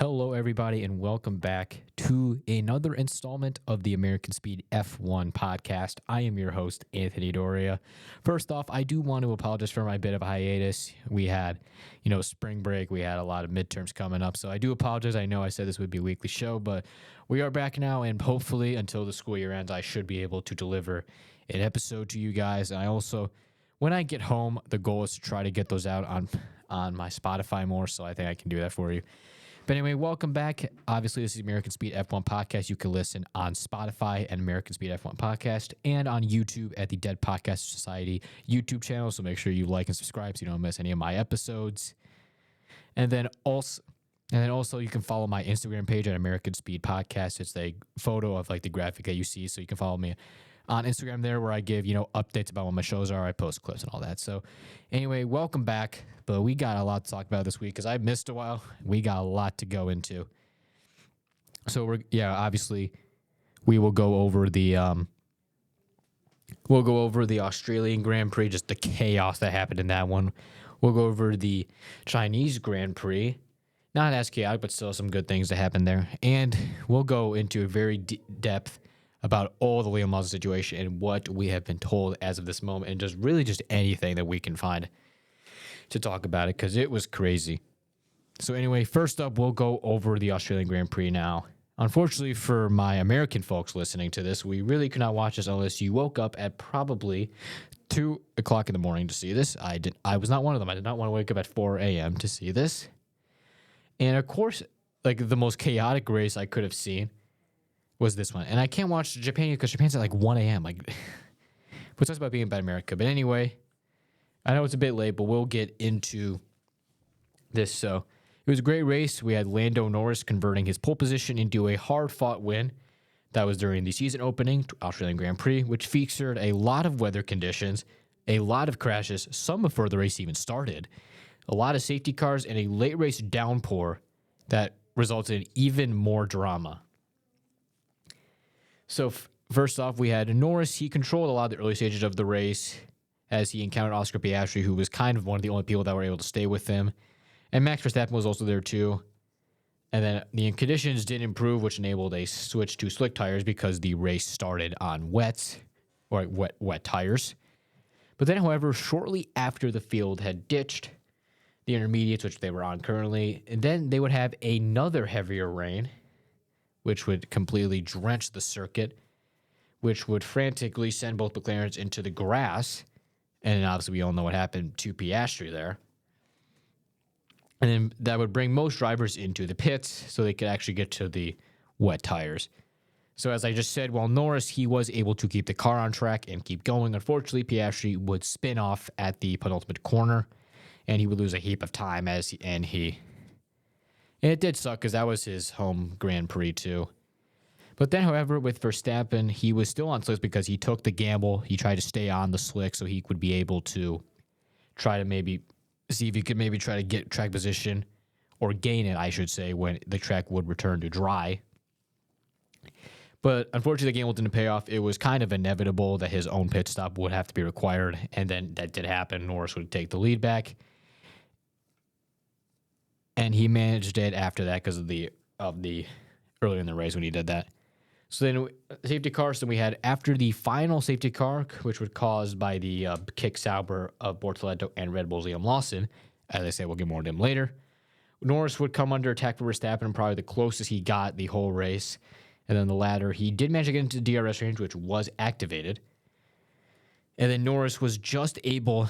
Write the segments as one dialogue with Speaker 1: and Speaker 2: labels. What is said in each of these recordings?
Speaker 1: Hello, everybody, and welcome back to another installment of the American Speed F1 podcast. I am your host, Anthony Doria. First off, I do want to apologize for my bit of a hiatus. We had, spring break. We had a lot of midterms coming up, so I do apologize. I know I said this would be a weekly show, but we are back now, and hopefully, until the school year ends, I should be able to deliver an episode to you guys. And I also, when I get home, the goal is to try to get those out on my Spotify more, so I think I can do that for you. But anyway, welcome back. Obviously, this is the American Speed F1 podcast. You can listen on Spotify and American Speed F1 podcast and on YouTube at the Dead Podcast Society YouTube channel. So make sure you like and subscribe so you don't miss any of my episodes. And then also you can follow my Instagram page at American Speed Podcast. It's a photo of like the graphic that you see. So you can follow me on Instagram there where I give, updates about what my shows are. I post clips and all that. So anyway, welcome back. But we got a lot to talk about this week because I missed a while. We got a lot to go into. So obviously we will go over the Australian Grand Prix, just the chaos that happened in that one. We'll go over the Chinese Grand Prix. Not as chaotic, but still some good things that happened there. And we'll go into a very depth about all the Liam Lawson situation and what we have been told as of this moment, and just anything that we can find to talk about it, because it was crazy. So anyway, first up, we'll go over the Australian Grand Prix now. Unfortunately for my American folks listening to this, we really could not watch this unless you woke up at probably 2 o'clock in the morning to see this. I was not one of them. I did not want to wake up at 4 a.m. to see this. And of course, like the most chaotic race I could have seen was this one. And I can't watch Japan because Japan's at like 1 a.m. Which talks about being about America. But anyway, I know it's a bit late, but we'll get into this. So it was a great race. We had Lando Norris converting his pole position into a hard-fought win. That was during the season opening Australian Grand Prix, which featured a lot of weather conditions, a lot of crashes, some before the race even started, a lot of safety cars, and a late race downpour that resulted in even more drama. So first off, we had Norris. He controlled a lot of the early stages of the race as he encountered Oscar Piastri, who was kind of one of the only people that were able to stay with him. And Max Verstappen was also there too. And then the conditions did improve, which enabled a switch to slick tires because the race started on wet tires. But then, however, shortly after the field had ditched the intermediates, which they were on currently, and then they would have another heavier rain, which would completely drench the circuit, which would frantically send both McLarens into the grass. And then obviously we all know what happened to Piastri there. And then that would bring most drivers into the pits so they could actually get to the wet tires. So as I just said, while Norris, he was able to keep the car on track and keep going. Unfortunately, Piastri would spin off at the penultimate corner, and he would lose a heap of time and it did suck because that was his home Grand Prix too. But then, however, with Verstappen, he was still on slicks because he took the gamble. He tried to stay on the slick so he would be able to try to maybe see if he could maybe try to get track position or gain it, I should say, when the track would return to dry. But unfortunately, the gamble didn't pay off. It was kind of inevitable that his own pit stop would have to be required, and then that did happen. Norris would take the lead back. And he managed it after that because of the earlier in the race when he did that. So then safety cars, then we had after the final safety car, which was caused by the kick Sauber of Bortoleto and Red Bull's Liam Lawson. As I said, we'll get more to him later. Norris would come under attack for Verstappen, probably the closest he got the whole race. And then the latter, he did manage to get into the DRS range, which was activated. And then Norris was just able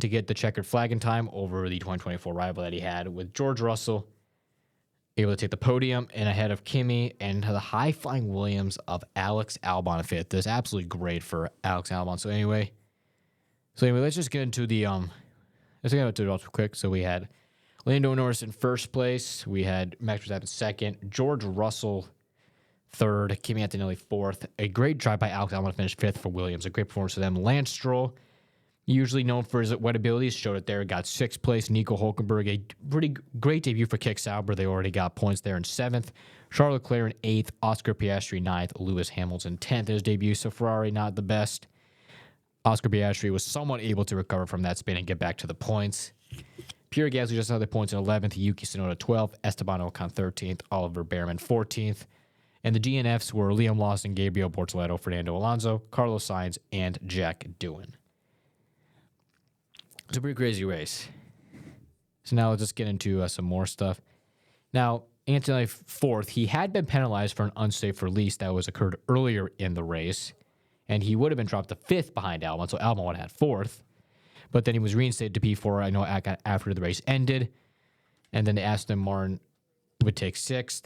Speaker 1: to get the checkered flag in time over the 2024 rival that he had with George Russell, able to take the podium and ahead of Kimi and the high-flying Williams of Alex Albon fifth. That's absolutely great for Alex Albon. So anyway, let's just get into the let's get into it real quick. So we had Lando Norris in first place. We had Max Verstappen second. George Russell third. Kimi Antonelli fourth. A great drive by Alex Albon to finish fifth for Williams. A great performance for them. Lance Stroll, usually known for his wet abilities, showed it there. Got sixth place. Nico Hulkenberg, a pretty great debut for Kick Sauber. They already got points there in seventh. Charles Leclerc in eighth. Oscar Piastri ninth. Lewis Hamilton 10th in his debut. So Ferrari not the best. Oscar Piastri was somewhat able to recover from that spin and get back to the points. Pierre Gasly just another points in 11th, Yuki Tsunoda 12th, Esteban Ocon 13th, Oliver Behrman 14th. And the DNFs were Liam Lawson, Gabriel Bortoleto, Fernando Alonso, Carlos Sainz, and Jack Doohan. It's a pretty crazy race. So now let's just get into some more stuff. Now, Antonelli 4th, he had been penalized for an unsafe release that was occurred earlier in the race, and he would have been dropped to 5th behind Albon, so Albon would have had 4th. But then he was reinstated to P4, I know, after the race ended. And then the Aston Martin would take 6th,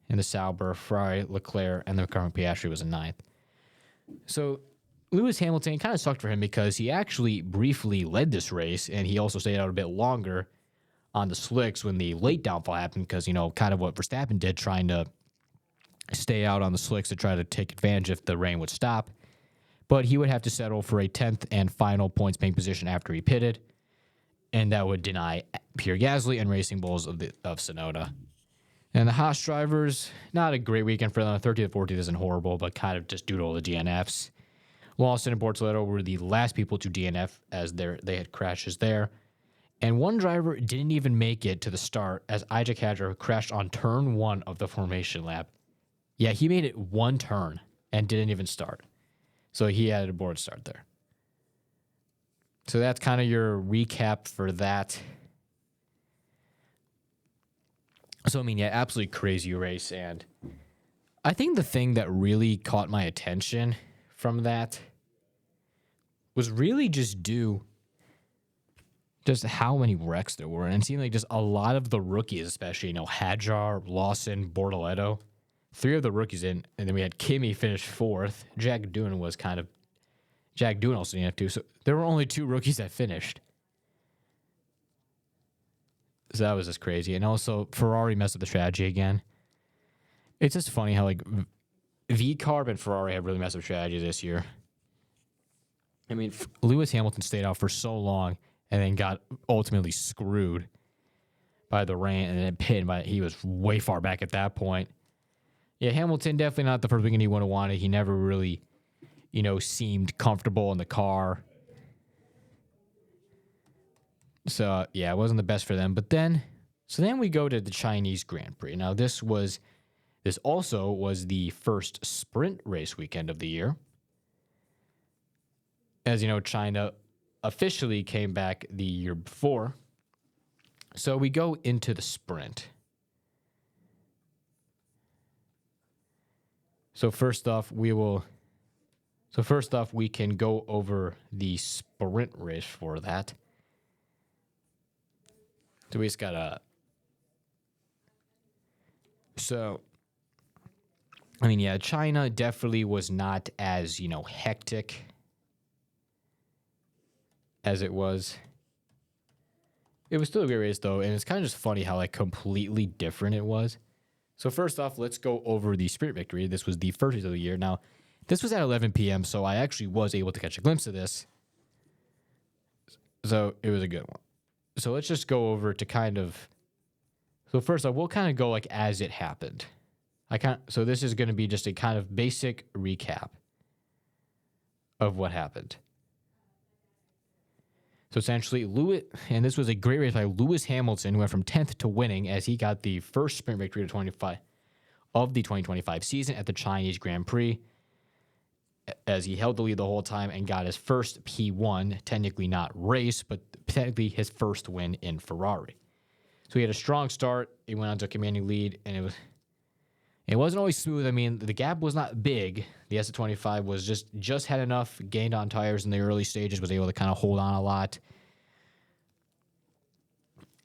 Speaker 1: and the Sauber, Ferrari, Leclerc, and the current Piastri was in 9th. So Lewis Hamilton kind of sucked for him because he actually briefly led this race, and he also stayed out a bit longer on the slicks when the late downfall happened because, kind of what Verstappen did, trying to stay out on the slicks to try to take advantage if the rain would stop. But he would have to settle for a 10th and final points-paying position after he pitted, and that would deny Pierre Gasly and Racing Bulls of Tsunoda. And the Haas drivers, not a great weekend for them. 30th, 40th isn't horrible, but kind of just due to all the DNFs. Lawson and Bortoleto were the last people to DNF as they had crashes there. And one driver didn't even make it to the start as Isaac Hadjar crashed on turn 1 of the formation lap. Yeah, he made it one turn and didn't even start. So he had a board start there. So that's kind of your recap for that. So, absolutely crazy race. And I think the thing that really caught my attention from that was really just how many wrecks there were. And it seemed like just a lot of the rookies, especially, Hadjar, Lawson, Bortoleto. 3 of the rookies in, and then we had Kimi finish 4th. Jack Doohan also DNF too. So there were only 2 rookies that finished. So that was just crazy. And also, Ferrari messed up the strategy again. It's just funny how, V-Carb and Ferrari have really messed up strategy this year. Lewis Hamilton stayed out for so long and then got ultimately screwed by the rain and then pitted, but he was way far back at that point. Yeah, Hamilton definitely not the first weekend he would have wanted. He never really, seemed comfortable in the car. So, yeah, it wasn't the best for them. But then we go to the Chinese Grand Prix. Now, this also was the first sprint race weekend of the year. As you know, China officially came back the year before. So we go into the sprint. So first off, we can go over the sprint race for that. So we just got China definitely was not as, hectic as it was. It was still a great race, though, and it's kind of just funny how, completely different it was. So first off, let's go over the sprint victory. This was the first race of the year. Now, this was at 11 p.m., so I actually was able to catch a glimpse of this. So it was a good one. So let's just go over to so first off, we'll kind of go as it happened. So this is going to be just a kind of basic recap of what happened. So essentially, and this was a great race by Lewis Hamilton, who went from 10th to winning as he got the first sprint victory of the 2025 season at the Chinese Grand Prix, as he held the lead the whole time and got his first P1, technically not race, but technically his first win in Ferrari. So he had a strong start. He went on to a commanding lead, and it wasn't always smooth. The gap was not big. The S25 was just had enough, gained on tires in the early stages, was able to kind of hold on a lot.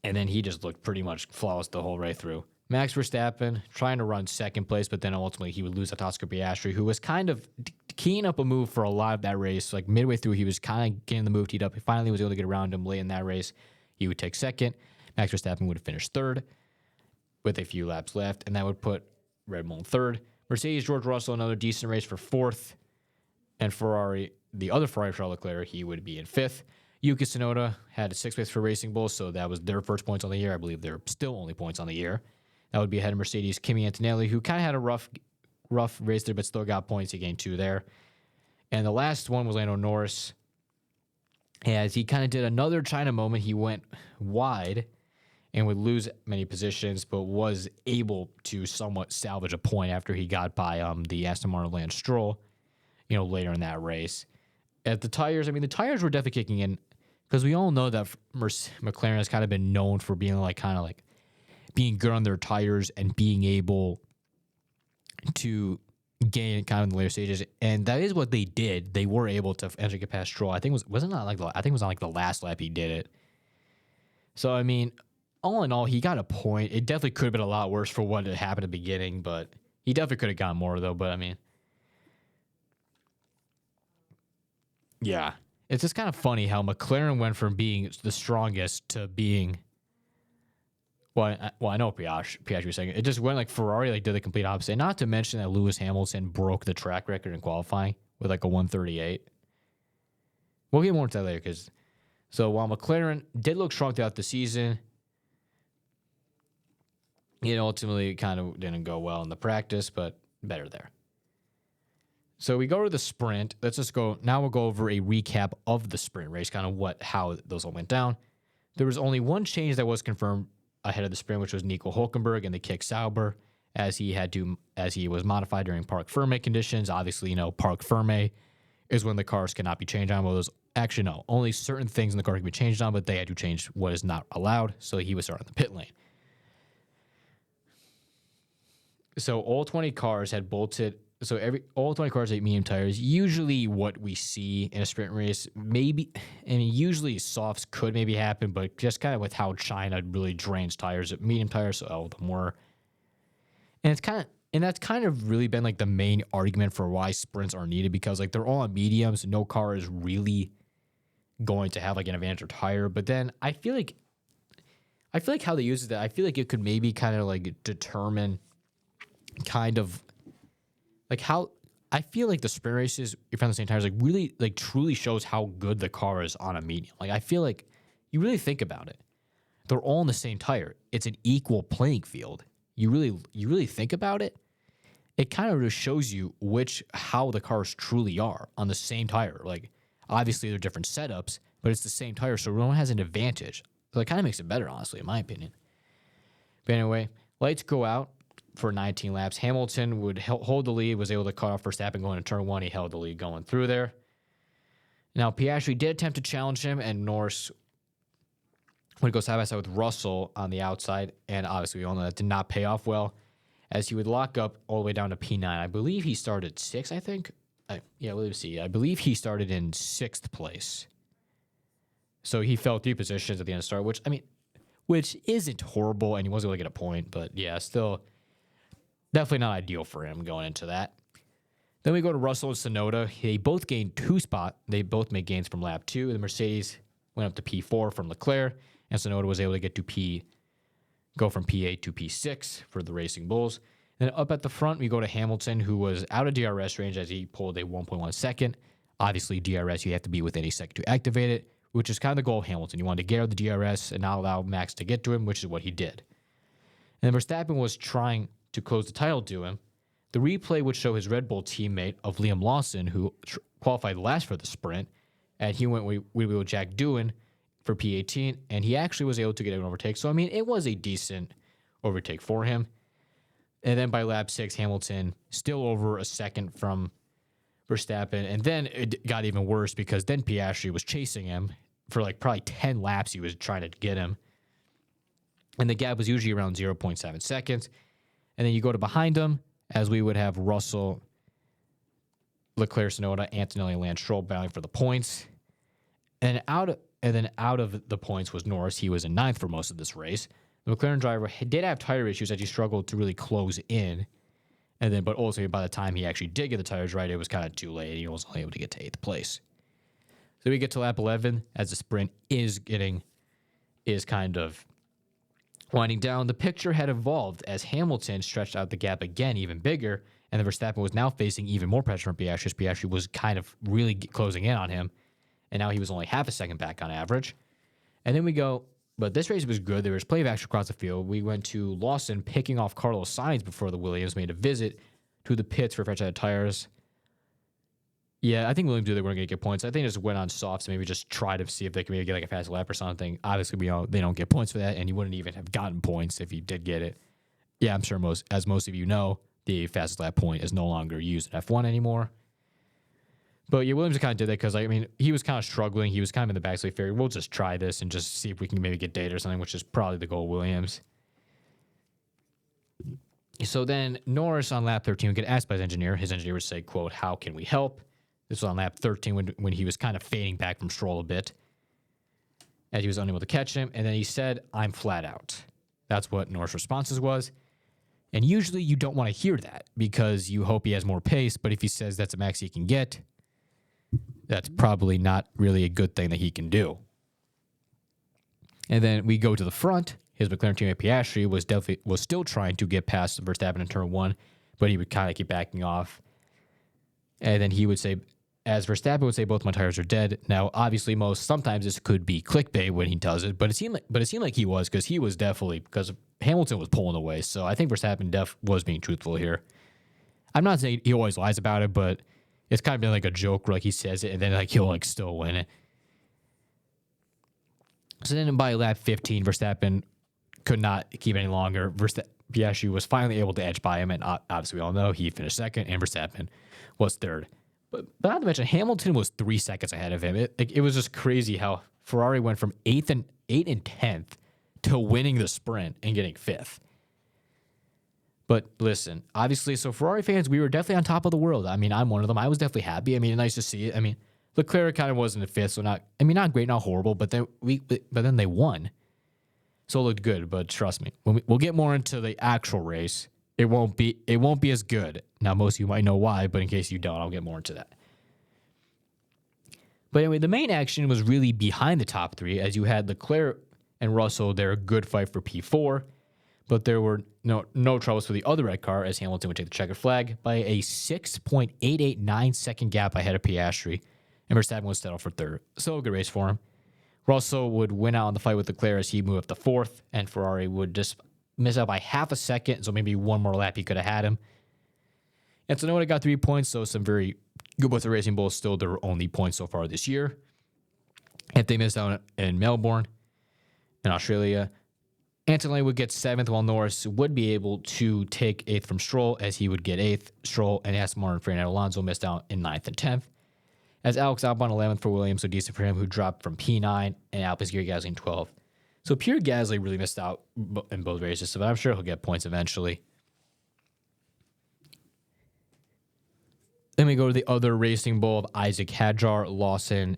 Speaker 1: And then he just looked pretty much flawless the whole way through. Max Verstappen trying to run second place, but then ultimately he would lose to Oscar Piastri, who was kind of keying up a move for a lot of that race. Midway through, he was kind of getting the move teed up. He finally was able to get around him late in that race. He would take second. Max Verstappen would have finished third with a few laps left, and that would put Red Bull in third. Mercedes, George Russell, another decent race for fourth. And Ferrari, the other Ferrari, Charles Leclerc, he would be in fifth. Yuki Tsunoda had a sixth place for Racing Bulls, so that was their first points on the year. I believe they're still only points on the year. That would be ahead of Mercedes' Kimi Antonelli, who kind of had a rough race there, but still got points. He gained 2 there. And the last one was Lando Norris. As he kind of did another China moment, he went wide and would lose many positions, but was able to somewhat salvage a point after he got by the Aston Martin Lance Stroll, later in that race. At the tires, I mean, the tires were definitely kicking in because we all know that McLaren has kind of been known for being being good on their tires and being able to gain kind of in the later stages, and that is what they did. They were able to actually get past Stroll. I think it wasn't like I think it was on like the last lap he did it. So I mean, all in all, he got a point. It definitely could have been a lot worse for what had happened at the beginning, but he definitely could have gotten more though. But I mean, yeah, it's just kind of funny how McLaren went from being the strongest to being. Well, I know Piastri was saying it just went like Ferrari did the complete opposite. Not to mention that Lewis Hamilton broke the track record in qualifying with like a 138. We'll get more into that later so while McLaren did look strong throughout the season, it ultimately kind of didn't go well in the practice, but better there. So we go to the sprint. Let's just go. Now we'll go over a recap of the sprint race, kind of how those all went down. There was only one change that was confirmed ahead of the sprint, which was Nico Hülkenberg and the kick Sauber, as he was modified during parc fermé conditions. Obviously, parc fermé is when the cars cannot be changed on. Well, those actually no, only certain things in the car can be changed on, but they had to change what is not allowed. So he was starting the pit lane. So all 20 cars had bolted. So all 20 cars had medium tires. Usually, what we see in a sprint race, usually softs could maybe happen, but just kind of with how China really drains tires, medium tires, so all the more. And that's kind of really been like the main argument for why sprints are needed, because like they're all on mediums. No car is really going to have like an advantage or tire. But then I feel like how they use that, I feel like it could maybe kind of like determine kind of like how I feel like the sprint races, if you're on the same tires, like really like truly shows how good the car is on a medium. Like I feel like you really think about it, they're all on the same tire. It's an equal playing field. You really think about it. It kind of just shows you how the cars truly are on the same tire. Like obviously they're different setups, but it's the same tire, so everyone has an advantage. So it kind of makes it better, honestly, in my opinion. But anyway, lights go out for 19 laps. Hamilton would hold the lead, was able to cut off Verstappen going to turn one. He held the lead going through there. Now, Piastri did attempt to challenge him, and Norris would go side by side with Russell on the outside, and obviously we all know that did not pay off well, as he would lock up all the way down to P9. I believe he started 6th, I think. Let's see. I believe he started in 6th place. So he fell 3 positions at the end of the start, which isn't horrible, and he wasn't able to get a point, but yeah, still definitely not ideal for him going into that. Then we go to Russell and Tsunoda. They both gained 2 spots. They both made gains from lap 2. The Mercedes went up to P4 from Leclerc, and Tsunoda was able to get to go from P8 to P6 for the Racing Bulls. Then up at the front, we go to Hamilton, who was out of DRS range as he pulled a 1.1 second. Obviously, DRS, you have to be within a second to activate it, which is kind of the goal of Hamilton. You want to get out of the DRS and not allow Max to get to him, which is what he did. And then Verstappen was trying to close the title to him. The replay would show his Red Bull teammate of Liam Lawson, who qualified last for the sprint, and he went with Jack Doohan for P18, and he actually was able to get an overtake. So, I mean, it was a decent overtake for him. And then by lap 6, Hamilton still over a second from Verstappen, and then it got even worse because then Piastri was chasing him for like probably 10 laps. He was trying to get him, and the gap was usually around 0.7 seconds. And then you go to behind him, as we would have Russell, Leclerc, Tsunoda, Antonelli, and Lance Stroll battling for the points. And out of the points was Norris. He was in 9th for most of this race. The McLaren driver did have tire issues as he struggled to really close in. But also by the time he actually did get the tires right, it was kind of too late. He wasn't able to get to 8th place. So we get to lap 11 as the sprint is kind of winding down. The picture had evolved as Hamilton stretched out the gap again even bigger, and the Verstappen was now facing even more pressure from Piastri. Piastri was kind of really closing in on him, and now he was only half a second back on average. And then we go, but this race was good. There was plenty of action across the field. We went to Lawson picking off Carlos Sainz before the Williams made a visit to the pits for fresh set of tires. Yeah, I think Williams knew they weren't going to get points. I think they just went on softs, maybe just try to see if they can maybe get like a fast lap or something. Obviously, we know they don't get points for that, and you wouldn't even have gotten points if you did get it. Yeah, I'm sure most of you know, the fastest lap point is no longer used in F1 anymore. But yeah, Williams kind of did that because, I mean, he was kind of struggling. He was kind of in the backseat figure. We'll just try this and just see if we can maybe get data or something, which is probably the goal of Williams. So then Norris on lap 13 would get asked by his engineer. His engineer would say, quote, "How can we help?" This was on lap 13 when he was kind of fading back from Stroll a bit as he was unable to catch him. And then he said, "I'm flat out." That's what Norris' responses was. And usually you don't want to hear that because you hope he has more pace. But if he says that's the max he can get, that's probably not really a good thing that he can do. And then we go to the front. His McLaren teammate Piastri was still trying to get past Verstappen in turn one, but he would kind of keep backing off. And then he would say, as Verstappen would say, "Both my tires are dead." Now, obviously, sometimes this could be clickbait when he does it, but it seemed like he was, because Hamilton was pulling away. So I think Verstappen was being truthful here. I'm not saying he always lies about it, but it's kind of been like a joke, where like he says it and then like he'll like still win it. So then by lap 15, Verstappen could not keep any longer. Piastri was finally able to edge by him, and obviously we all know he finished second, and Verstappen was third. But not to mention, Hamilton was 3 seconds ahead of him. It was just crazy how Ferrari went from 8th and 10th to winning the sprint and getting 5th. But listen, obviously, so Ferrari fans, we were definitely on top of the world. I mean, I'm one of them. I was definitely happy. I mean, nice to see it. I mean, Leclerc kind of wasn't a 5th, so not great, not horrible, but then they won. So it looked good, but trust me, we'll get more into the actual race, it won't be as good. Now, most of you might know why, but in case you don't, I'll get more into that. But anyway, the main action was really behind the top three, as you had Leclerc and Russell, their good fight for P4, but there were no troubles for the other red car, as Hamilton would take the checkered flag by a 6.889 second gap ahead of Piastri, and Verstappen would settle for third. So a good race for him. Russell would win out on the fight with Leclerc as he moved up to fourth, and Ferrari would just miss out by half a second, so maybe one more lap he could have had him. And so Tsunoda got 3 points, so some very good with the Racing Bulls, still their only points so far this year. If they missed out in Melbourne, in Australia, Antonelli would get 7th, while Norris would be able to take 8th from Stroll, as he would get 8th. Stroll and Aston Martin Fernando Alonso missed out in 9th and 10th. As Alex Albon 11th for Williams, so decent for him, who dropped from P9, and Alpin's Pierre Gasly in 12th. So Pierre Gasly really missed out in both races, but I'm sure he'll get points eventually. Then we go to the other Racing Bull of Isaac Hadjar, Lawson,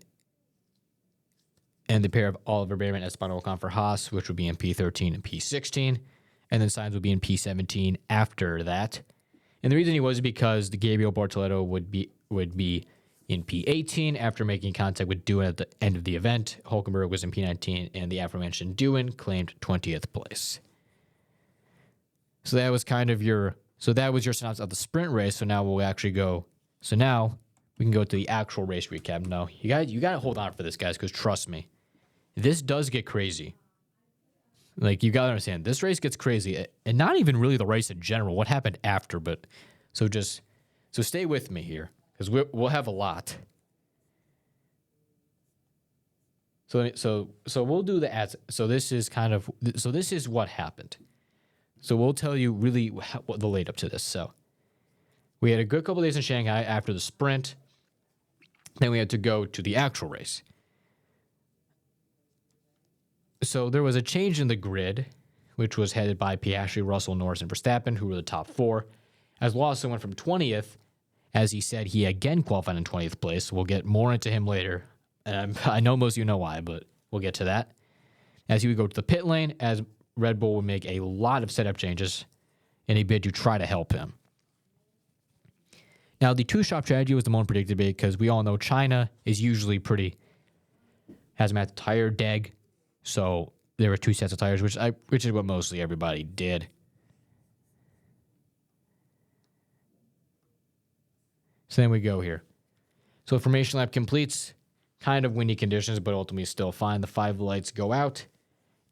Speaker 1: and the pair of Oliver Bearman, Esteban Ocon for Haas, which would be in P13 and P16. And then Sainz would be in P17 after that. And the reason he was because the Gabriel Bortoleto would be in P18 after making contact with Doohan at the end of the event. Hulkenberg was in P19, and the aforementioned Doohan claimed 20th place. So that was your synopsis of the sprint race. So now we'll actually go. So now we can go to the actual race recap. No, you got to hold on for this, guys, because trust me, this does get crazy. Like, you got to understand, this race gets crazy, and not even really the race in general, what happened after, but so stay with me here, because we'll have a lot. So we'll do the ads. So this is what happened. So we'll tell you really what the lead up to this. So we had a good couple days in Shanghai after the sprint. Then we had to go to the actual race. So there was a change in the grid, which was headed by Piastri, Russell, Norris, and Verstappen, who were the top four. As Lawson went from 20th, as he said he again qualified in 20th place. We'll get more into him later. And I know most of you know why, but we'll get to that. As he would go to the pit lane, as Red Bull would make a lot of setup changes in a bid to try to help him. Now, the two-shop strategy was the most predicted because we all know China is usually has them at the tire deg. So there were 2 sets of tires, which is what mostly everybody did. So then we go here. So formation lap completes, kind of windy conditions, but ultimately still fine. The 5 lights go out,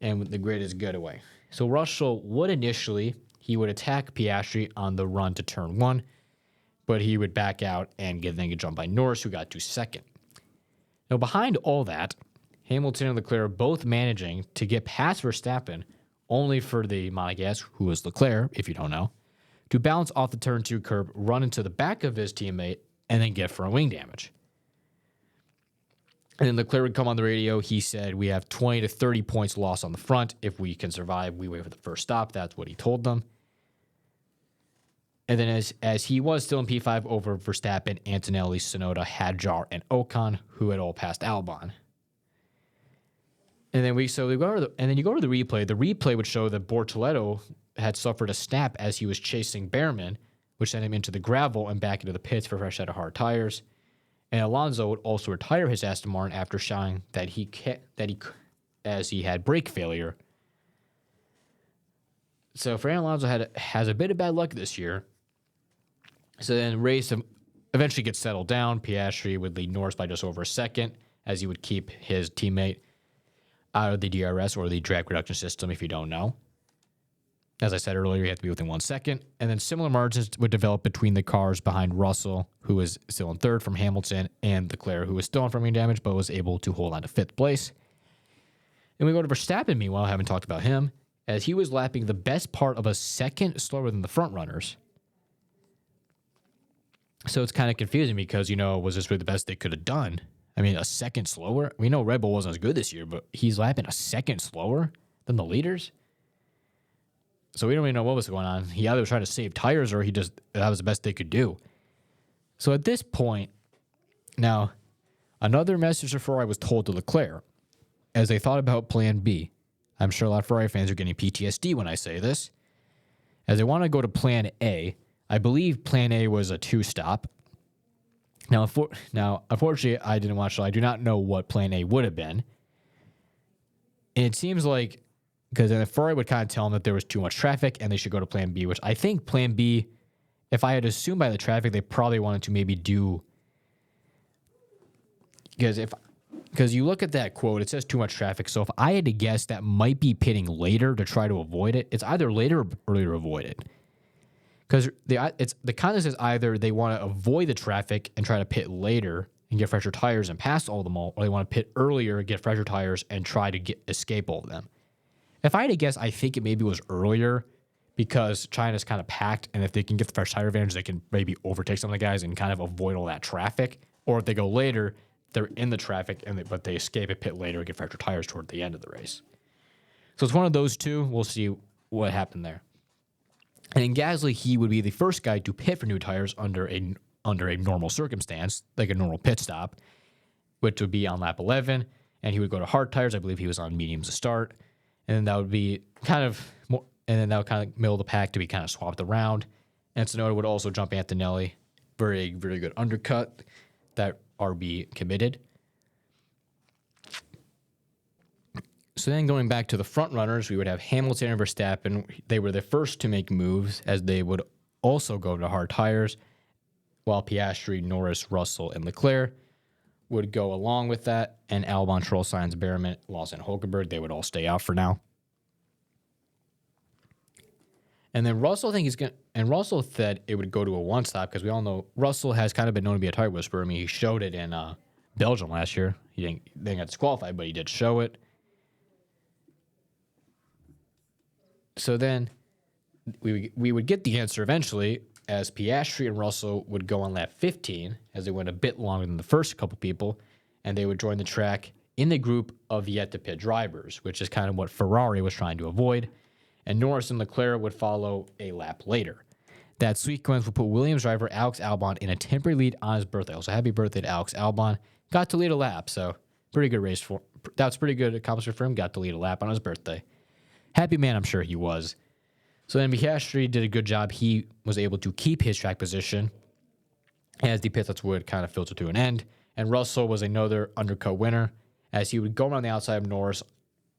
Speaker 1: and the grid is good away. So Russell would initially, he would attack Piastri on the run to turn 1, but he would back out and then get jumped by Norris, who got to second. Now, behind all that, Hamilton and Leclerc both managing to get past Verstappen, only for the Monegasque, who was Leclerc, if you don't know, to bounce off the turn 2 curb, run into the back of his teammate, and then get front wing damage. And then Leclerc would come on the radio. He said, we have 20 to 30 points lost on the front. If we can survive, we wait for the first stop. That's what he told them. And then as he was still in P5 over Verstappen, Antonelli, Tsunoda, Hadjar, and Ocon, who had all passed Albon. And then you go to the replay. The replay would show that Bortoleto had suffered a snap as he was chasing Behrman, which sent him into the gravel and back into the pits for a fresh set of hard tires. And Alonso would also retire his Aston Martin after showing that he had brake failure. So Fernando Alonso has a bit of bad luck this year. So then race eventually gets settled down. Piastri would lead Norris by just over a second, as he would keep his teammate out of the DRS, or the drag reduction system, if you don't know. As I said earlier, you have to be within 1 second. And then similar margins would develop between the cars behind Russell, who was still in third from Hamilton, and Leclerc, who was still on front wing damage, but was able to hold on to fifth place. And we go to Verstappen, meanwhile, I haven't talked about him, as he was lapping the best part of a second slower than the front runners. So it's kind of confusing because, was this really the best they could have done? I mean, a second slower? We know Red Bull wasn't as good this year, but he's lapping a second slower than the leaders? So we don't really know what was going on. He either was trying to save tires or that was the best they could do. So at this point, now, another message of Ferrari was told to Leclerc as they thought about Plan B. I'm sure a lot of Ferrari fans are getting PTSD when I say this. As they want to go to Plan A, I believe Plan A was a 2-stop. Now, unfortunately, I didn't watch, so I do not know what Plan A would have been. And it seems like, because then Ferrari would kind of tell them that there was too much traffic and they should go to Plan B, which I think Plan B, if I had assumed by the traffic, they probably wanted to maybe do, because you look at that quote, it says too much traffic. So if I had to guess, that might be pitting later to try to avoid it. It's either later or earlier to avoid it. Because the context is either they want to avoid the traffic and try to pit later and get fresher tires and pass all of them all, or they want to pit earlier and get fresher tires and try to escape all of them. If I had to guess, I think it maybe was earlier because China's kind of packed, and if they can get the fresh tire advantage, they can maybe overtake some of the guys and kind of avoid all that traffic. Or if they go later, they're in the traffic, but they escape and pit later and get fresher tires toward the end of the race. So it's one of those two. We'll see what happened there. And in Gasly, he would be the first guy to pit for new tires under a normal circumstance, like a normal pit stop, which would be on lap 11, and he would go to hard tires. I believe he was on mediums to start, and then that would be kind of more, and then that would kind of middle of the pack to be kind of swapped around. And Tsunoda would also jump Antonelli, very, very good undercut that RB committed. So then going back to the front runners, we would have Hamilton and Verstappen. They were the first to make moves, as they would also go to hard tires, while Piastri, Norris, Russell, and Leclerc would go along with that, and Albon, Stroll, Sainz, Behrman, Lawson, and Hulkenberg, they would all stay out for now. And then Russell, Russell said it would go to a 1-stop, because we all know Russell has kind of been known to be a tire whisperer. I mean, he showed it in Belgium last year. He didn't get disqualified, but he did show it. So then we would get the answer eventually, as Piastri and Russell would go on lap 15, as they went a bit longer than the first couple people, and they would join the track in the group of yet-to-pit drivers, which is kind of what Ferrari was trying to avoid, and Norris and Leclerc would follow a lap later. That sequence would put Williams driver Alex Albon in a temporary lead on his birthday. Also, happy birthday to Alex Albon. Got to lead a lap, so pretty good race for him. That's pretty good accomplishment for him. Got to lead a lap on his birthday. Happy man, I'm sure he was. So then Piastri did a good job. He was able to keep his track position as the pit stops would kind of filter to an end. And Russell was another undercut winner, as he would go around the outside of Norris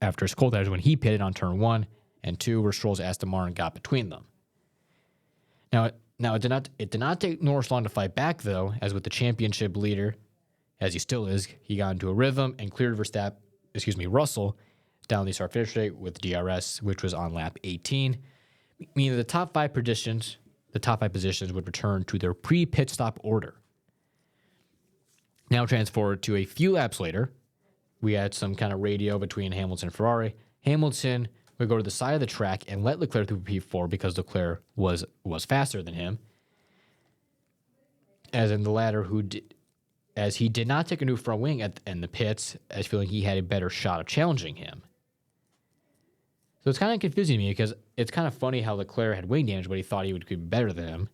Speaker 1: after his cold tires when he pitted on turn 1 and 2, where Stroll's Aston Martin got between them. Now it did not take Norris long to fight back, though, as with the championship leader, as he still is, he got into a rhythm and cleared Russell down the start finish rate with DRS, which was on lap 18. Meaning the top 5 positions the top 5 positions would return to their pre-pit stop order. Now transferred to a few laps later, we had some kind of radio between Hamilton and Ferrari. Hamilton would go to the side of the track and let Leclerc through P4 because Leclerc was faster than him. As in the latter, as he did not take a new front wing in the pits, as feeling he had a better shot of challenging him. So it's kind of confusing to me because it's kind of funny how Leclerc had wing damage, but he thought he would be better than him.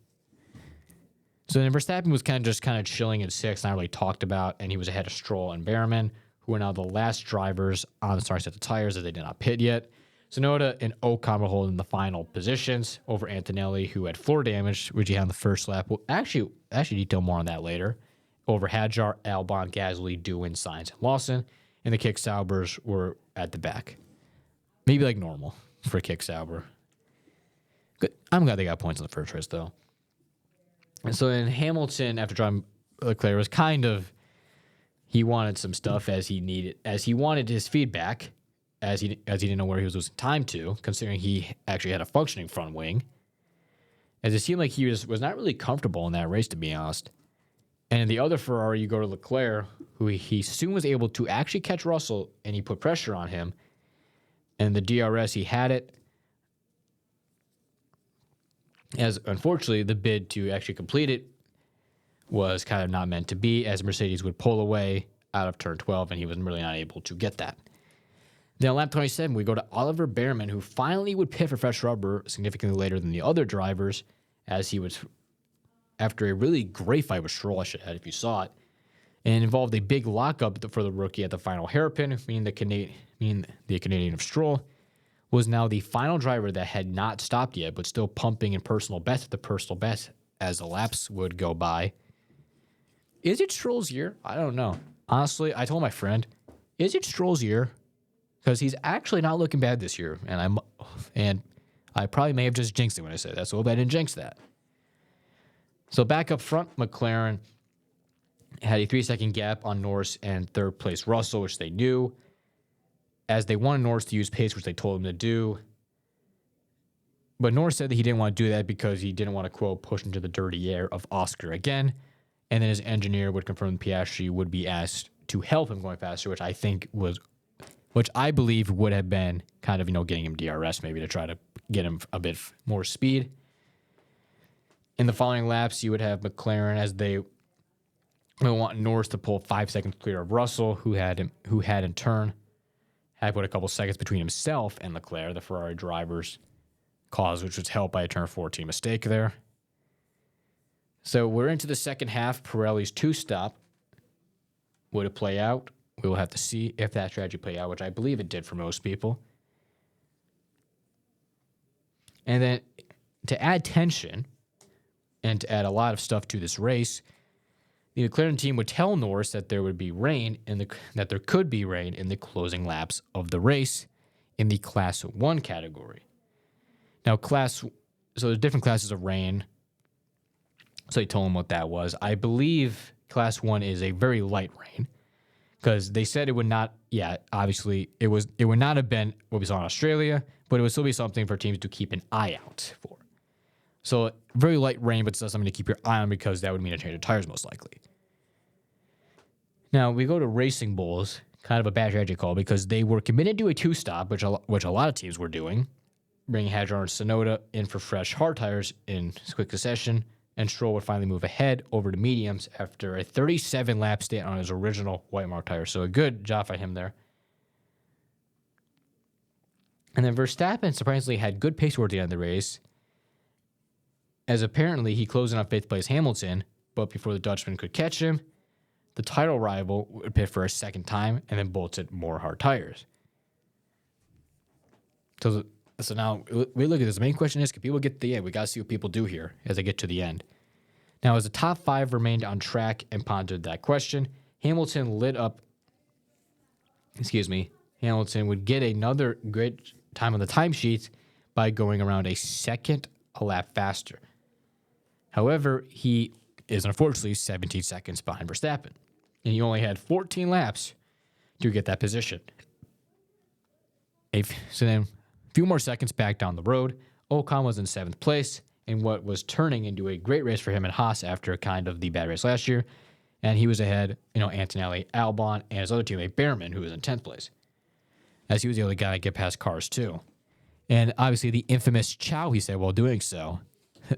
Speaker 1: So then Verstappen was kind of chilling in 6th, not really talked about, and he was ahead of Stroll and Behrman, who are now the last drivers on the starting set of tires as they did not pit yet. Sonoda and Ocon were holding the final positions over Antonelli, who had floor damage, which he had on the first lap. We'll actually detail more on that later. Over Hadjar, Albon, Gasly, Doohan, Sainz, and Lawson. And the Kick Saubers were at the back. Maybe like normal for Kick Sauber. Good. I'm glad they got points in the first race, though. And so then Hamilton, after driving Leclerc, was he wanted some stuff as he wanted his feedback, as he didn't know where he was losing time to, considering he actually had a functioning front wing. As it seemed like he was not really comfortable in that race, to be honest. And in the other Ferrari, you go to Leclerc, who he soon was able to actually catch Russell, and he put pressure on him. And the DRS, he had it. As unfortunately, the bid to actually complete it was kind of not meant to be, as Mercedes would pull away out of turn 12, and he was really not able to get that. Then on lap 27, we go to Oliver Behrman, who finally would pit for fresh rubber significantly later than the other drivers, as he was, after a really great fight with Stroll, I should add, if you saw it, and involved a big lockup for the rookie at the final hairpin, meaning the Canadian of Stroll was now the final driver that had not stopped yet, but still pumping in personal best at the personal best as the laps would go by. Is it Stroll's year? I don't know. Honestly, I told my friend, is it Stroll's year? Because he's actually not looking bad this year, and I probably may have just jinxed it when I said that, so I hope I didn't jinx that. So back up front, McLaren had a 3-second gap on Norris and third place Russell, which they knew, as they wanted Norris to use pace, which they told him to do. But Norris said that he didn't want to do that because he didn't want to, quote, push into the dirty air of Oscar again. And then his engineer would confirm Piastri would be asked to help him going faster, which I believe would have been kind of, getting him DRS maybe to try to get him a bit more speed. In the following laps, you would have McLaren as they would want Norris to pull 5 seconds clear of Russell, who had in turn had put a couple seconds between himself and Leclerc, the Ferrari driver's cause, which was helped by a turn 14 mistake there. So we're into the second half. Pirelli's 2-stop. Would it play out? We will have to see if that strategy played out, which I believe it did for most people. And then to add tension and to add a lot of stuff to this race, the McLaren team would tell Norris that there would be rain that there could be rain in the closing laps of the race in the Class 1 category. Now, so there's different classes of rain. So they told him what that was. I believe Class 1 is a very light rain because they said it would not. Yeah, obviously it would not have been what we saw in Australia, but it would still be something for teams to keep an eye out for. So very light rain, but still something to keep your eye on because that would mean a change of tires most likely. Now we go to Racing Bulls, kind of a bad strategy call because they were committed to a 2-stop, which a lot of teams were doing, bringing Hadjar and Sonoda in for fresh hard tires in quick succession, and Stroll would finally move ahead over to mediums after a 37-lap stint on his original white mark tire. So a good job by him there. And then Verstappen surprisingly had good pace towards the end of the race, as apparently he closed in on 5th place Hamilton, but before the Dutchman could catch him, the title rival would pit for a second time and then bolted more hard tires. So now we look at this. The main question is, can people get to the end? We got to see what people do here as they get to the end. Now, as the top 5 remained on track and pondered that question, Hamilton would get another great time on the timesheets by going around a second a lap faster. However, he is unfortunately 17 seconds behind Verstappen, and he only had 14 laps to get that position. So then, a few more seconds back down the road, Ocon was in 7th place, in what was turning into a great race for him and Haas after kind of the bad race last year. And he was ahead, Antonelli, Albon, and his other teammate, Behrman, who was in 10th place, as he was the only guy to get past cars, too. And obviously, the infamous chow he said while doing so.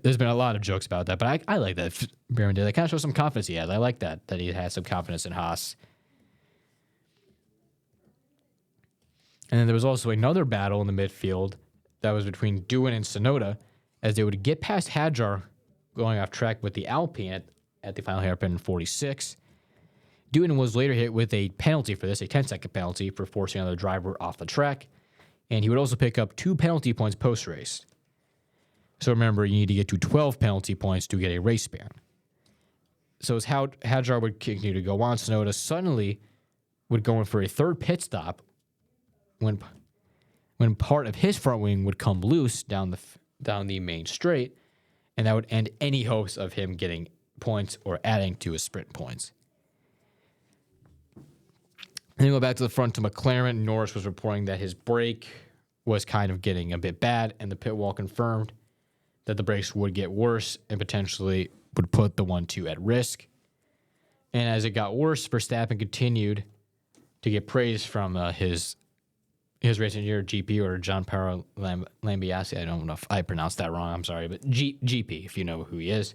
Speaker 1: There's been a lot of jokes about that, but I like that Behrman did. That kind of shows some confidence he has. I like that he has some confidence in Haas. And then there was also another battle in the midfield that was between Doohan and Tsunoda, as they would get past Hadjar going off track with the Alpine at the final hairpin in 46. Doohan was later hit with a penalty for this, a 10-second penalty for forcing another driver off the track. And he would also pick up 2 penalty points post-race. So remember, you need to get to 12 penalty points to get a race ban. So as Hadjar would continue to go on, Tsunoda suddenly would go in for a third pit stop when part of his front wing would come loose down the main straight, and that would end any hopes of him getting points or adding to his sprint points. And then go back to the front to McLaren. Norris was reporting that his brake was kind of getting a bit bad, and the pit wall confirmed that the brakes would get worse and potentially would put the 1-2 at risk. And as it got worse, Verstappen continued to get praise from his race engineer, GP, or John Paolo Lambiase. I don't know if I pronounced that wrong. I'm sorry, but GP, if you know who he is.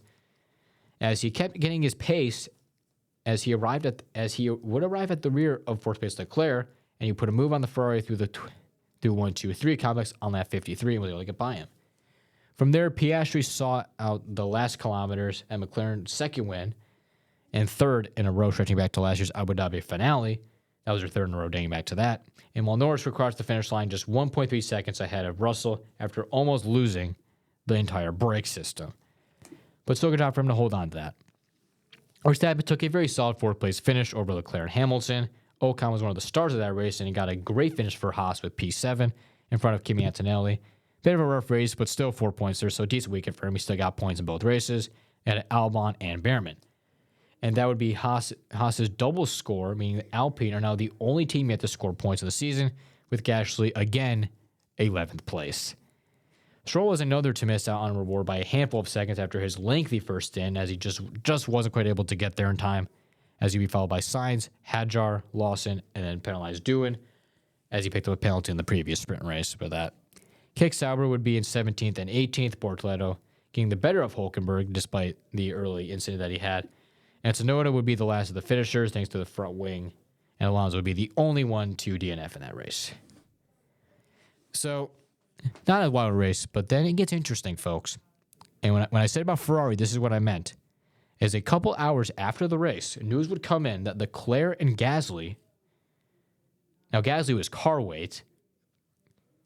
Speaker 1: As he kept getting his pace, as he would arrive at the rear of fourth place Leclerc, and he put a move on the Ferrari through 1-2-3 complex on lap 53 and was able to get by him. From there, Piastri saw out the last kilometers at McLaren's second win and third in a row, stretching back to last year's Abu Dhabi finale. That was her third in a row, dating back to that. And while Norris would cross the finish line just 1.3 seconds ahead of Russell after almost losing the entire brake system. But still good job for him to hold on to that. Verstappen took a very solid fourth-place finish over Leclerc and Hamilton. Ocon was one of the stars of that race, and he got a great finish for Haas with P7 in front of Kimi Antonelli. Bit of a rough race, but still 4 points there, so a decent weekend for him. He still got points in both races at Albon and Behrman. And that would be Haas's double score, meaning the Alpine are now the only team yet to score points of the season, with Gasly, again, 11th place. Stroll was another to miss out on a reward by a handful of seconds after his lengthy first stint, as he just wasn't quite able to get there in time, as he'd be followed by Sainz, Hadjar, Lawson, and then penalized Doohan, as he picked up a penalty in the previous sprint race for that. Kick Sauber would be in 17th and 18th, Bortoleto getting the better of Hulkenberg despite the early incident that he had. And Tsunoda would be the last of the finishers thanks to the front wing, and Alonso would be the only one to DNF in that race. So, not a wild race, but then it gets interesting, folks. And when I said about Ferrari, this is what I meant. Is a couple hours after the race, news would come in that Leclerc and Gasly, now Gasly was car weight,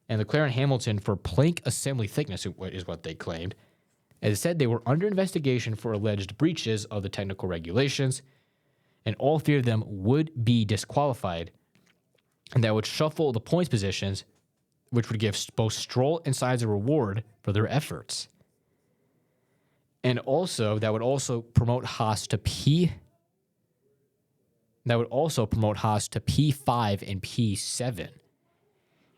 Speaker 1: and Leclerc and Hamilton for plank assembly thickness is what they claimed. As it said, they were under investigation for alleged breaches of the technical regulations, and all 3 of them would be disqualified, and that would shuffle the points positions, which would give both Stroll and Sainz a reward for their efforts. And also, that would also promote Haas to P5 and P7.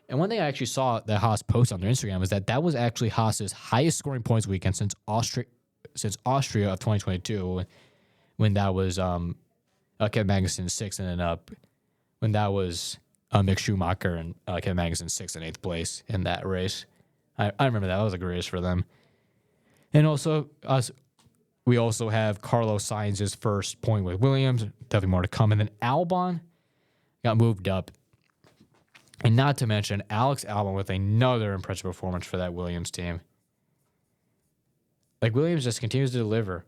Speaker 1: And one thing I actually saw that Haas post on their Instagram was that was actually Haas's highest scoring points weekend since Austria of 2022, when that was Kevin Magnussen 6th, and then when that was Mick Schumacher and Kevin Magnussen 6th and 8th place in that race. I remember that. That was a great race for them. And also, we also have Carlos Sainz's first point with Williams. Definitely more to come. And then Albon got moved up. And not to mention Alex Albon with another impressive performance for that Williams team. Like, Williams just continues to deliver.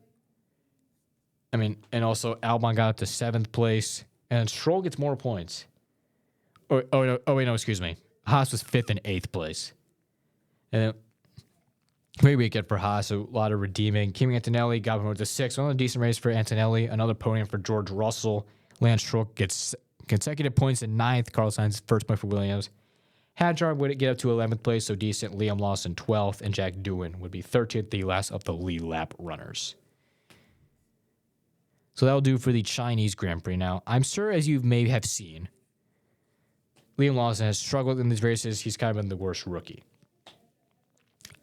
Speaker 1: I mean, and also Albon got up to 7th place. And Stroll gets more points. Excuse me. Haas was 5th and 8th place. And then, great weekend for Haas. A lot of redeeming. Kimi Antonelli got promoted to 6th. Another decent race for Antonelli. Another podium for George Russell. Lance Stroll gets consecutive points in 9th. Carlos Sainz, first point for Williams. Hadjar would get up to 11th place, so decent. Liam Lawson, 12th. And Jack Doohan would be 13th, the last of the lead lap runners. So that'll do for the Chinese Grand Prix. Now, I'm sure, as you may have seen, Liam Lawson has struggled in these races. He's kind of been the worst rookie.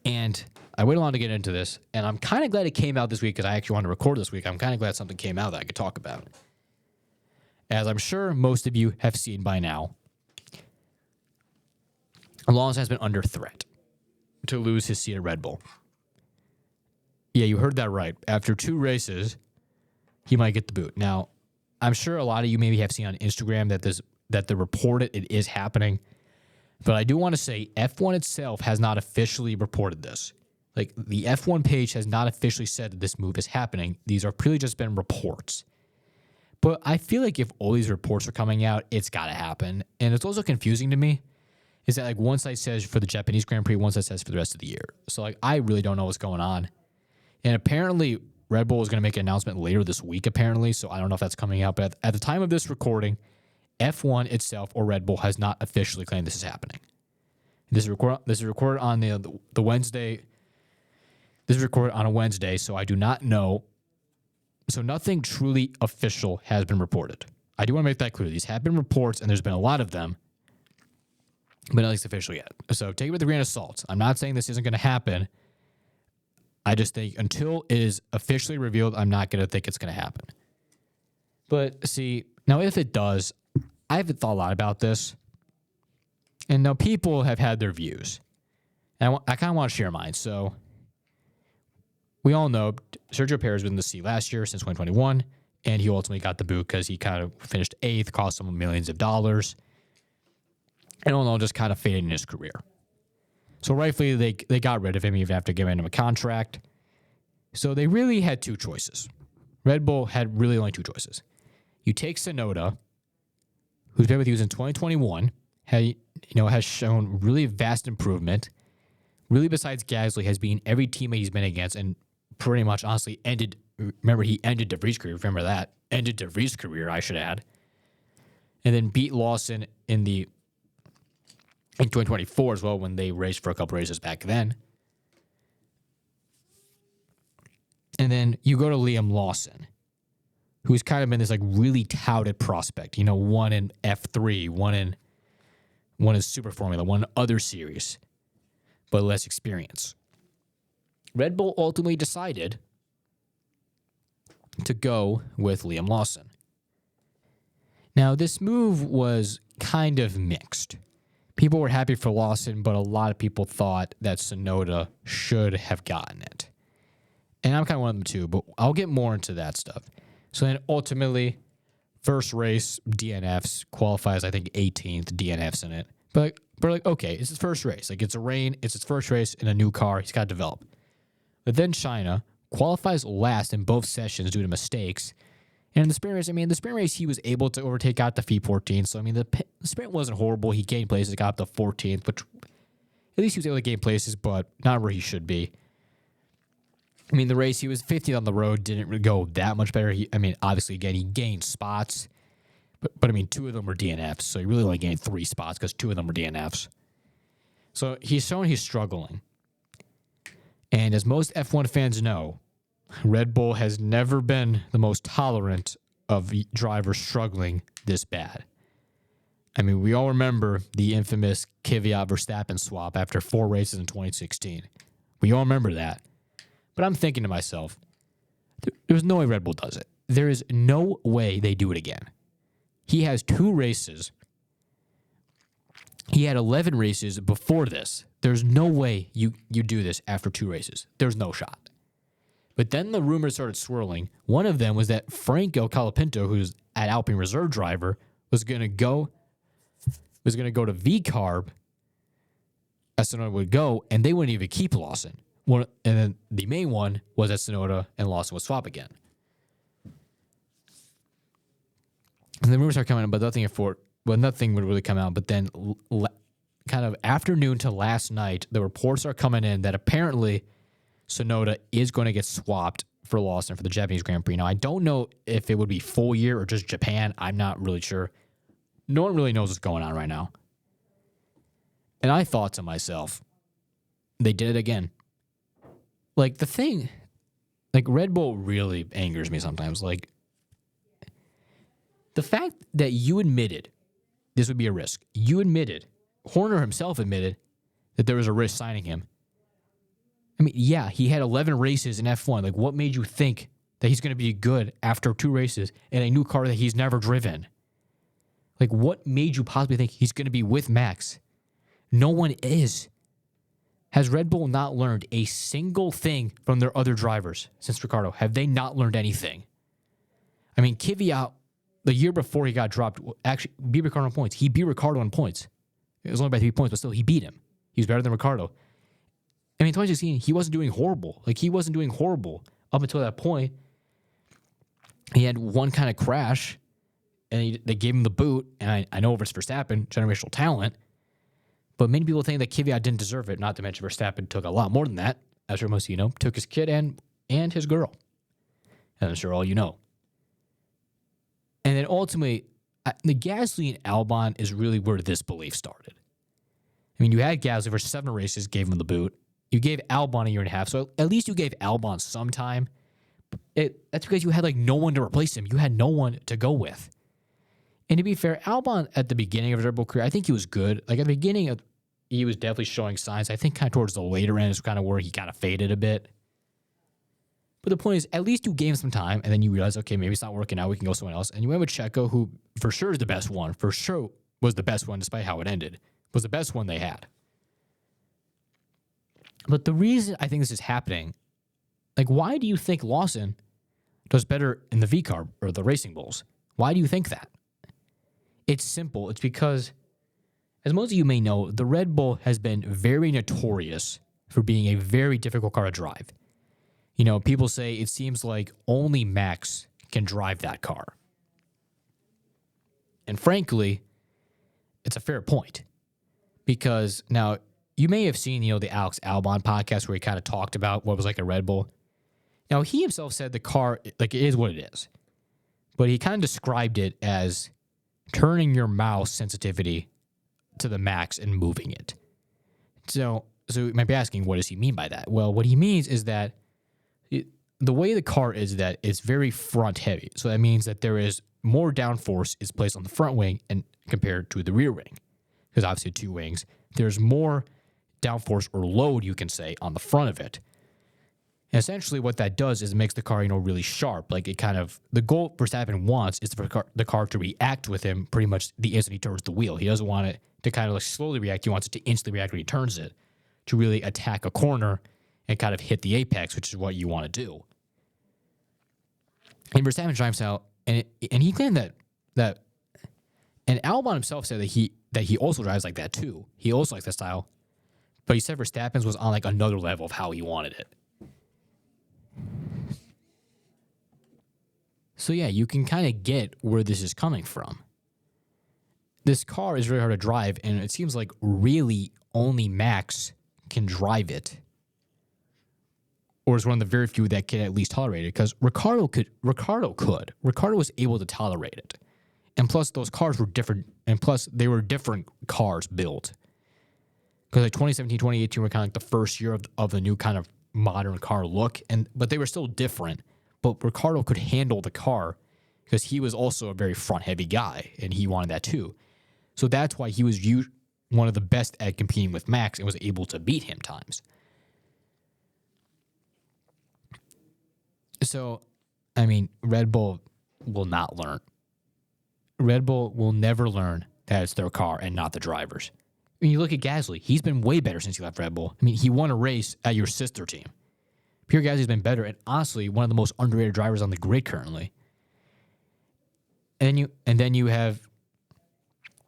Speaker 1: And I waited long to get into this, and I'm kind of glad it came out this week because I actually wanted to record this week. I'm kind of glad something came out that I could talk about. As I'm sure most of you have seen by now, Lawson has been under threat to lose his seat at Red Bull. Yeah, you heard that right. After 2 races, he might get the boot. Now, I'm sure a lot of you maybe have seen on Instagram that the reported it is happening. But I do want to say F1 itself has not officially reported this. Like, the F1 page has not officially said that this move is happening. These are purely just been reports. But I feel like if all these reports are coming out, it's got to happen. And it's also confusing to me is that, like, one site says for the Japanese Grand Prix, one site says for the rest of the year. So, like, I really don't know what's going on. And apparently, Red Bull is going to make an announcement later this week, apparently. So I don't know if that's coming out. But at the time of this recording, F1 itself or Red Bull has not officially claimed this is happening. This is recorded on the Wednesday. This is recorded on a Wednesday, so I do not know. So nothing truly official has been reported. I do want to make that clear. These have been reports, and there's been a lot of them, but not at least official yet. So take it with a grain of salt. I'm not saying this isn't going to happen. I just think until it is officially revealed, I'm not going to think it's going to happen. But see, now if it does, I haven't thought a lot about this. And now people have had their views. And I kind of want to share mine. So we all know Sergio Perez was in the seat last year since 2021. And he ultimately got the boot because he kind of finished 8th, cost him millions of dollars. And all in all, just kind of faded in his career. So rightfully, they got rid of him even after giving him a contract. So they really had 2 choices. Red Bull had really only 2 choices. You take Tsunoda, who's been with you since 2021, has shown really vast improvement. Really, besides Gasly, has been every teammate he's been against, and pretty much honestly ended. Remember, he ended De Vries' career. Remember that ended De Vries' career, I should add, and then beat Lawson in 2024 as well when they raced for a couple races back then. And then you go to Liam Lawson, who's kind of been this like really touted prospect. One in F3, one in Super Formula, one in other series, but less experience. Red Bull ultimately decided to go with Liam Lawson. Now, this move was kind of mixed. People were happy for Lawson, but a lot of people thought that Tsunoda should have gotten it. And I'm kind of one of them too, but I'll get more into that stuff. So then ultimately, first race, DNFs, qualifies, I think, 18th, DNFs in it. But we're like, okay, it's his first race. Like, it's his first race in a new car. He's got to develop. But then China qualifies last in both sessions due to mistakes. And in the sprint race, he was able to overtake out the F14. So, the sprint wasn't horrible. He gained places, got up to 14th, which at least he was able to gain places, but not where he should be. The race, he was 15th on the road, didn't really go that much better. Obviously, again, he gained spots, but 2 of them were DNFs. So he really only gained 3 spots because 2 of them were DNFs. So he's showing he's struggling. And as most F1 fans know, Red Bull has never been the most tolerant of drivers struggling this bad. We all remember the infamous Kvyat-Verstappen swap after 4 races in 2016. We all remember that. But I'm thinking to myself, there's no way Red Bull does it. There is no way they do it again. He has 2 races. He had 11 races before this. There's no way you do this after 2 races. There's no shot. But then the rumors started swirling. One of them was that Franco Colapinto, who's an Alpine reserve driver, was going to go to VCARB as Tsunoda would go, and they wouldn't even keep Lawson. And then the main one was that Tsunoda and Lawson would swap again. And the rumors are coming out, but nothing would really come out. But then kind of afternoon to last night, the reports are coming in that apparently Tsunoda is going to get swapped for Lawson for the Japanese Grand Prix. Now, I don't know if it would be full year or just Japan. I'm not really sure. No one really knows what's going on right now. And I thought to myself, they did it again. Like, the thing, like, Red Bull really angers me sometimes. Like, the fact that you admitted this would be a risk. You admitted, Horner himself admitted that there was a risk signing him. I mean, yeah, he had 11 races in F1. Like, what made you think that he's going to be good after 2 races in a new car that he's never driven? Like, what made you possibly think he's going to be with Max? No one is. Has Red Bull not learned a single thing from their other drivers since Ricciardo? Have they not learned anything? I mean, Kvyat, the year before he got dropped, actually beat Ricciardo on points. He beat Ricciardo on points. It was only by 3 points, but still, he beat him. He was better than Ricciardo. I mean, 2016, he wasn't doing horrible. Like, he wasn't doing horrible up until that point. He had one kind of crash, and they gave him the boot. And I know it's Verstappen, generational talent, but many people think that Kvyat didn't deserve it. Not to mention Verstappen took a lot more than that, as sure most of you know. Took his kid and his girl. And I'm sure all you know. And then ultimately, the Gasly and Albon is really where this belief started. I mean, you had Gasly for 7 races, gave him the boot. You gave Albon a year and a half, so at least you gave Albon some time. That's because you had like no one to replace him. You had no one to go with. And to be fair, Albon at the beginning of his Red Bull career, I think he was good. Like at the beginning, he was definitely showing signs. I think kind of towards the later end is kind of where he kind of faded a bit. But the point is, at least you gave him some time, and then you realize, okay, maybe it's not working out. We can go somewhere else. And you went with Checo, who for sure is the best one. For sure was the best one, despite how it ended. Was the best one they had. But the reason I think this is happening, like, why do you think Lawson does better in the V car or the Racing Bulls? Why do you think that? It's simple. It's because, as most of you may know, the Red Bull has been very notorious for being a very difficult car to drive. You know, people say it seems like only Max can drive that car. And frankly, it's a fair point. Because now, you may have seen, the Alex Albon podcast where he kind of talked about what was like a Red Bull. Now, he himself said the car, like, it is what it is. But he kind of described it as turning your mouse sensitivity to the max and moving it. So you might be asking, what does he mean by that? Well, what he means is that the way the car is that it's very front heavy. So that means that there is more downforce is placed on the front wing and compared to the rear wing. Because obviously 2 wings. There's more downforce or load, you can say, on the front of it. And essentially what that does is it makes the car, really sharp. Like, it kind of, the goal Verstappen wants is for the car to react with him pretty much the instant he turns the wheel. He doesn't want it to kind of like slowly react. He wants it to instantly react when he turns it, to really attack a corner and kind of hit the apex, which is what you want to do. And Verstappen drives out, and he claimed that, and Albon himself said that he also drives like that too. He also likes that style. But he said Verstappen's was on like another level of how he wanted it. So yeah, you can kind of get where this is coming from. This car is really hard to drive, and it seems like really only Max can drive it. Or is one of the very few that can at least tolerate it. Because Ricciardo could. Ricciardo was able to tolerate it. And plus, those cars were different. And plus, they were different cars built. Because like 2017, 2018 were kind of like the first year of the new kind of modern car look. But they were still different. But Ricciardo could handle the car because he was also a very front-heavy guy. And he wanted that too. So that's why he was one of the best at competing with Max and was able to beat him times. So, I mean, Red Bull will not learn. Red Bull will never learn that it's their car and not the drivers. I mean, you look at Gasly. He's been way better since he left Red Bull. I mean, he won a race at your sister team. Pierre Gasly's been better and honestly one of the most underrated drivers on the grid currently. And then you have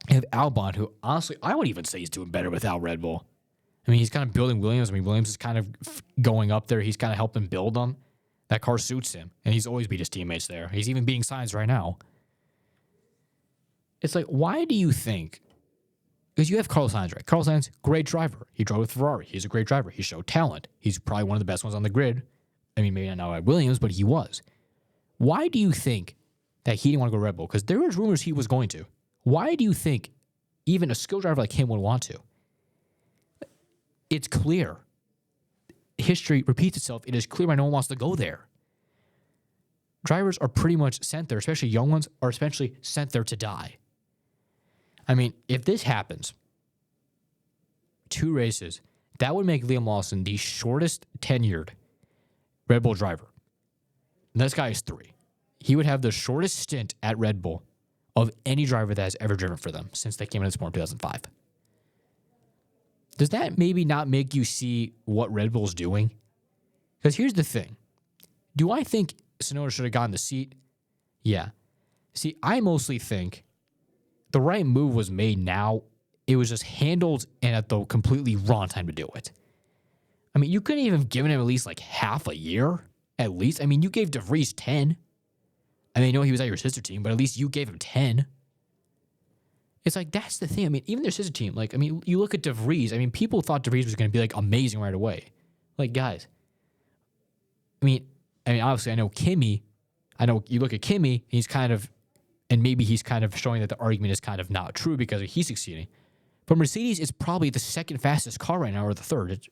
Speaker 1: Albon, who honestly I would even say he's doing better without Red Bull. I mean, he's kind of building Williams. I mean, Williams is kind of going up there. He's kind of helping build them. That car suits him, and he's always beat his teammates there. He's even beating Sainz right now. It's like, why do you think? Because you have Carlos Sainz, right? Carlos Sainz, great driver. He drove with Ferrari. He's a great driver. He showed talent. He's probably one of the best ones on the grid. I mean, maybe not now at Williams, but he was. Why do you think that he didn't want to go Red Bull? Because there was rumors he was going to. Why do you think even a skilled driver like him would want to? It's clear. History repeats itself. It is clear why no one wants to go there. Drivers are pretty much sent there, especially young ones, are essentially sent there to die. I mean, if this happens, 2 races, That would make Liam Lawson the shortest tenured Red Bull driver. And this guy is 3. He would have the shortest stint at Red Bull of any driver that has ever driven for them since they came into sport in 2005. Does that maybe not make you see what Red Bull's doing? Because here's the thing. Do I think Tsunoda should have gotten the seat? Yeah. See, I mostly think the right move was made now. It was just handled and at the completely wrong time to do it. I mean, you couldn't even have given him at least like half a year, at least. I mean, you gave DeVries 10. I mean, I know he was at your sister team, but at least you gave him 10. It's like, that's the thing. I mean, even their sister team, like, I mean, you look at DeVries. I mean, people thought DeVries was going to be like amazing right away. Like, guys, I mean, obviously, I know Kimi. I know you look at Kimi, he's kind of, and maybe he's kind of showing that the argument is kind of not true because he's succeeding. But Mercedes is probably the second fastest car right now, or the third. It's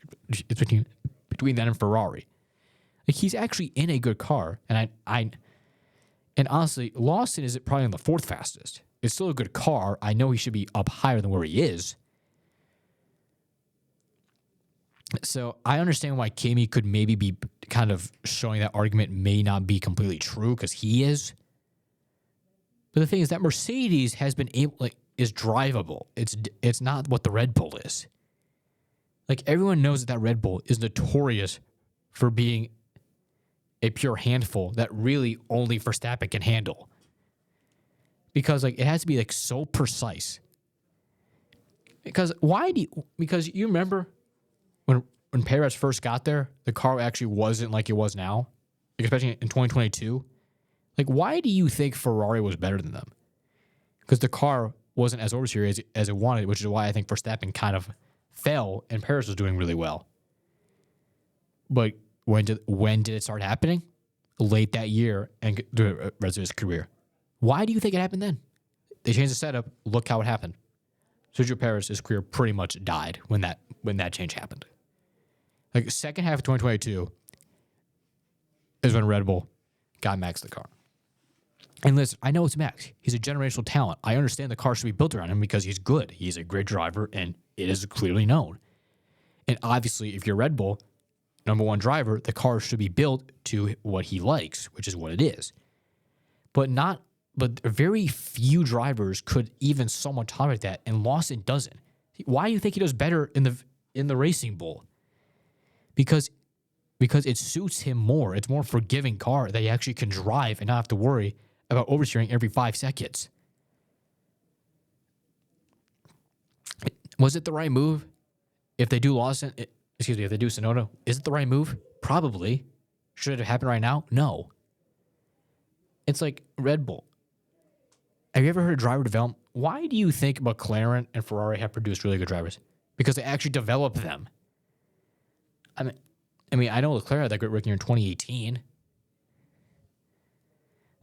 Speaker 1: between that and Ferrari. Like, he's actually in a good car, and and honestly, Lawson is probably on the 4th fastest. It's still a good car. I know he should be up higher than where he is. So I understand why Kimi could maybe be kind of showing that argument may not be completely true because he is. But the thing is that Mercedes has been able, like, is drivable. It's not what the Red Bull is. Like, everyone knows that Red Bull is notorious for being a pure handful that really only Verstappen can handle. Because, like, it has to be, like, so precise. Because you remember when Perez first got there, the car actually wasn't like it was now, like, especially in 2022. Like, why do you think Ferrari was better than them? Because the car wasn't as overseer as it wanted, which is why I think Verstappen kind of fell and Perez was doing really well. But when did it start happening? Late that year and the rest of his career. Why do you think it happened then? They changed the setup. Look how it happened. Sergio Perez's career pretty much died when that change happened. Like, second half of 2022 is when Red Bull got Max the car. And listen, I know it's Max. He's a generational talent. I understand the car should be built around him because he's good. He's a great driver, and it is clearly known. And obviously, if you're Red Bull, number 1 driver, the car should be built to what he likes, which is what it is. But very few drivers could even somewhat tolerate that, and Lawson doesn't. Why do you think he does better in the Racing Bull? Because it suits him more. It's more forgiving car that he actually can drive and not have to worry about oversteering every 5 seconds. Was it the right move? If they do Lawson, if they do Tsunoda, is it the right move? Probably. Should it have happened right now? No. It's like Red Bull. Have you ever heard of driver development? Why do you think McLaren and Ferrari have produced really good drivers? Because they actually develop them. I mean, I know Leclerc had that great rookie year in 2018.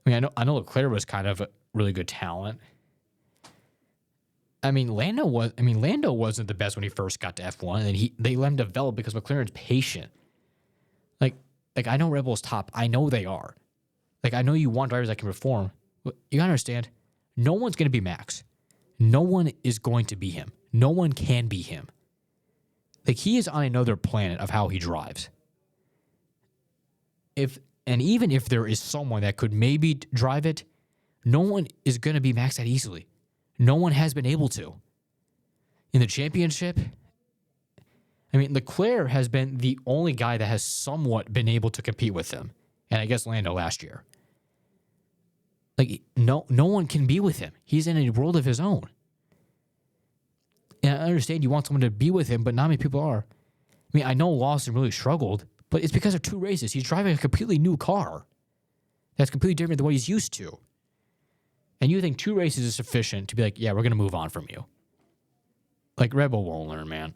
Speaker 1: I know Leclerc was kind of a really good talent. Lando wasn't the best when he first got to F1, and they let him develop because McLaren's patient. Like I know Red Bull's top. I know they are. Like, I know you want drivers that can perform. But you gotta understand, no one's gonna be Max. No one is going to be him. No one can be him. Like, he is on another planet of how he drives. Even if there is someone that could maybe drive it, no one is going to be Max that easily. No one has been able to. In the championship, Leclerc has been the only guy that has somewhat been able to compete with him. And I guess Lando last year. Like, no one can be with him. He's in a world of his own. And I understand you want someone to be with him, but not many people are. I know Lawson really struggled, but it's because of 2 races. He's driving a completely new car that's completely different than what he's used to. And you think 2 races is sufficient to be like, yeah, we're going to move on from you. Like, Red Bull won't learn, man.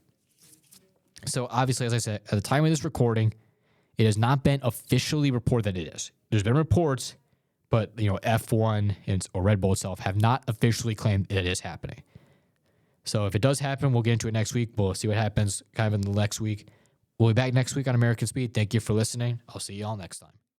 Speaker 1: So, obviously, as I said, at the time of this recording, it has not been officially reported that it is. There's been reports, but, F1 or Red Bull itself have not officially claimed it is happening. So if it does happen, we'll get into it next week. We'll see what happens kind of in the next week. We'll be back next week on American Speed. Thank you for listening. I'll see you all next time.